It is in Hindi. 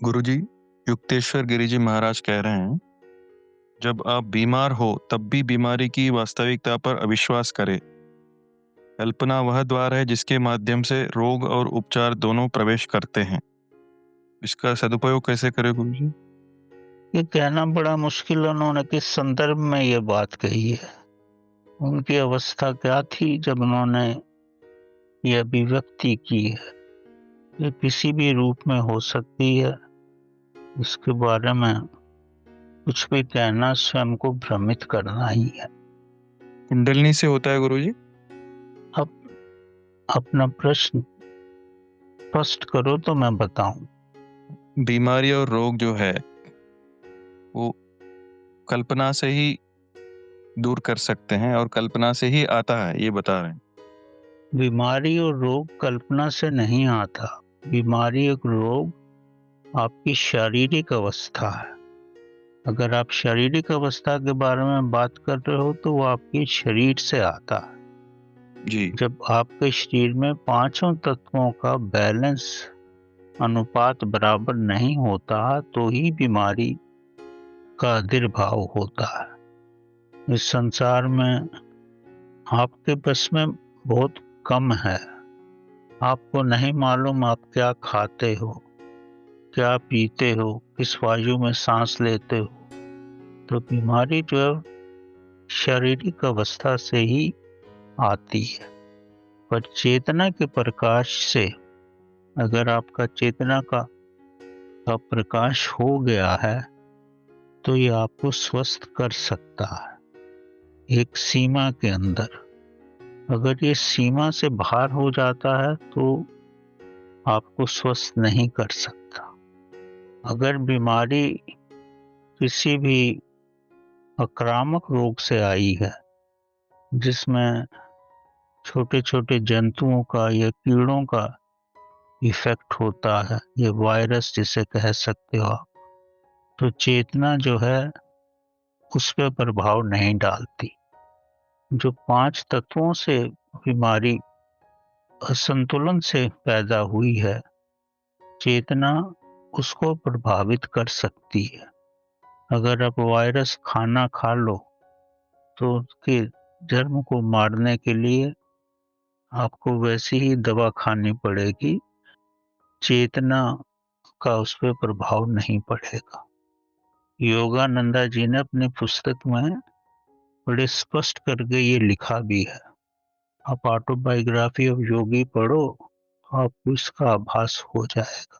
गुरुजी, युक्तेश्वर गिरिजी महाराज कह रहे हैं, जब आप बीमार हो तब भी बीमारी की वास्तविकता पर अविश्वास करें। कल्पना वह द्वार है जिसके माध्यम से रोग और उपचार दोनों प्रवेश करते हैं। इसका सदुपयोग कैसे करें गुरुजी? ये कहना बड़ा मुश्किल, उन्होंने किस संदर्भ में ये बात कही है। उनकी अवस्था क्या थी जब उन्होंने ये अभिव्यक्ति की है। ये किसी भी रूप में हो सकती है। इसके बारे में कुछ भी कहना स्वयं को भ्रमित करना ही है। कुंडलिनी से होता है गुरुजी? अब अपना प्रश्न स्पष्ट करो तो मैं बताऊं। बीमारी और रोग जो है वो कल्पना से ही दूर कर सकते हैं और कल्पना से ही आता है, ये बता रहे हैं। बीमारी और रोग कल्पना से नहीं आता। बीमारी एक रोग आपकी शारीरिक अवस्था है। अगर आप शारीरिक अवस्था के बारे में बात कर रहे हो तो वो आपके शरीर से आता है। जी। जब आपके शरीर में पांचों तत्वों का बैलेंस अनुपात बराबर नहीं होता तो ही बीमारी का आविर्भाव होता है। इस संसार में आपके बस में बहुत कम है। आपको नहीं मालूम आप क्या खाते हो, क्या पीते हो, किस वायु में सांस लेते हो। तो बीमारी जो है शारीरिक अवस्था से ही आती है। पर चेतना के प्रकाश से अगर आपका चेतना का प्रकाश हो गया है तो ये आपको स्वस्थ कर सकता है एक सीमा के अंदर। अगर ये सीमा से बाहर हो जाता है तो आपको स्वस्थ नहीं कर सकता। अगर बीमारी किसी भी आक्रामक रोग से आई है जिसमें छोटे छोटे जंतुओं का या कीड़ों का इफेक्ट होता है, ये वायरस जिसे कह सकते हो आप, तो चेतना जो है उस पर प्रभाव नहीं डालती। जो पांच तत्वों से बीमारी असंतुलन से पैदा हुई है, चेतना उसको प्रभावित कर सकती है। अगर आप वायरस खाना खा लो तो उसके जर्म को मारने के लिए आपको वैसी ही दवा खानी पड़ेगी। चेतना का उस पर प्रभाव नहीं पड़ेगा। योगानंदा जी ने अपनी पुस्तक में बड़े स्पष्ट करके ये लिखा भी है। आप ऑटोबायोग्राफी ऑफ योगी पढ़ो, आपको इसका आभास हो जाएगा।